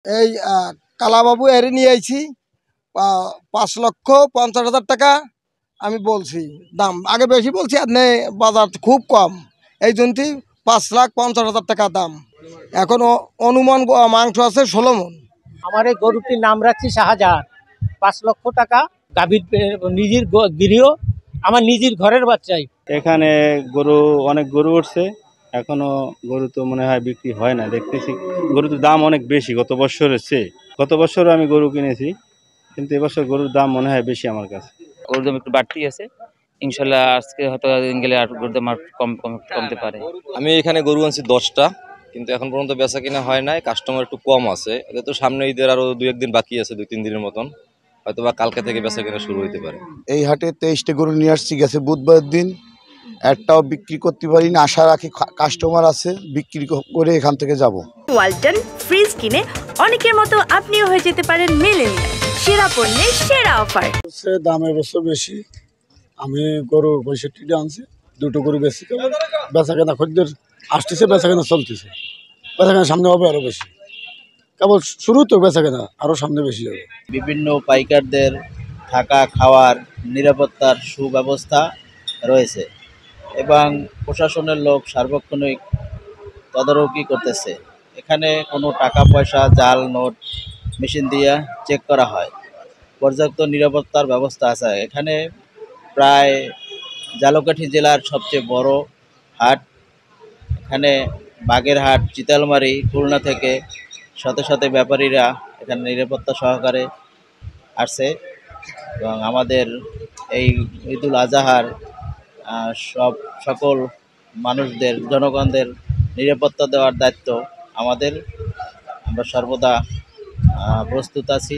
এই কালাবাবু এরে নিয়ে আইছি 5,50,000 টাকা আমি বলছি দাম। আগে বেশি বলছি, আর নেই বাজার খুব কম, এই জন্যই 5,50,000 টাকা দাম। এখন অনুমান মাংস আছে 16 মন। আমার এই গরুটির নাম রাখছি শাহজাহান। 5 লক্ষ টাকা গাভীর, নিজের গৃহ, আমার নিজের ঘরের বাচ্চাই। এখানে গরু অনেক গরু উঠছে, এখনো গরু তো মনে হয় বিক্রি হয় না। দেখতেছি গরুর দাম অনেক বেশি গত বছরের চেয়ে। গত বছরও আমি গরু কিনেছি, কিন্তু এবছর গরুর দাম মনে হয় বেশি আমার কাছে। গরুর দাম একটু বাড়তি আছে, ইনশাল্লাহ আজকে হয়তো দিন গেলে আর গরুর দাম আর কমতে পারে। আমি এখানে গরু আনছি 10টা, কিন্তু এখন পর্যন্ত বেচা কিনা হয় নাই, কাস্টমার একটু কম আছে। এটা তো সামনে ঈদের আরো 2-1 দিন বাকি আছে, 2-3 দিনের মতন, হয়তো বা কালকে থেকে বেচা কিনা শুরু হইতে পারে। এই হাটে 23টা গরু নিয়ে আসছি, গেছে বুধবার দিন, একটাও বিক্রি করতে পারিনি। আশা রাখি কাস্টমার আছে, বিক্রি করে এখান থেকে যাব। ওয়ালটন ফ্রিজ কিনে অনেকের মতো আপনিও হয়ে যেতে পারেন মিলেনিয়াল। সেরা পণ্যের সেরা অফার। দাম এবছর বেশি। আমি গরু 65টা আনছি, 2টো গরু বেশি। বেচা কেনা খদ্দের আসতেছে, বেচা কেনা চলতেছে। বেচা কেনা সামনে হবে আরো বেশি, কেবল শুরু তো, বেচা কেনা আরো সামনে বেশি হবে। বিভিন্ন পাইকারদের থাকা খাওয়ার নিরাপত্তার সুব্যবস্থা রয়েছে এবং প্রশাসনের লোক সার্বক্ষণিক তদারকি করতেছে। এখানে কোনো টাকা পয়সা, জাল নোট মেশিন দিয়ে চেক করা হয়। পর্যাপ্ত নিরাপত্তার ব্যবস্থা আছে। এখানে প্রায় ঝালকাঠি জেলার সবচেয়ে বড় হাট। এখানে বাগেরহাট, চিতালমারি, খুলনা থেকে শত শত ব্যাপারীরা এখানে নিরাপত্তা সহকারে আসছে এবং আমাদের এই ঈদুল আজহার সকল মানুষদের, জনগণদের নিরাপত্তা দেওয়ার দায়িত্ব আমাদের। আমরা সর্বদা প্রস্তুত আছি।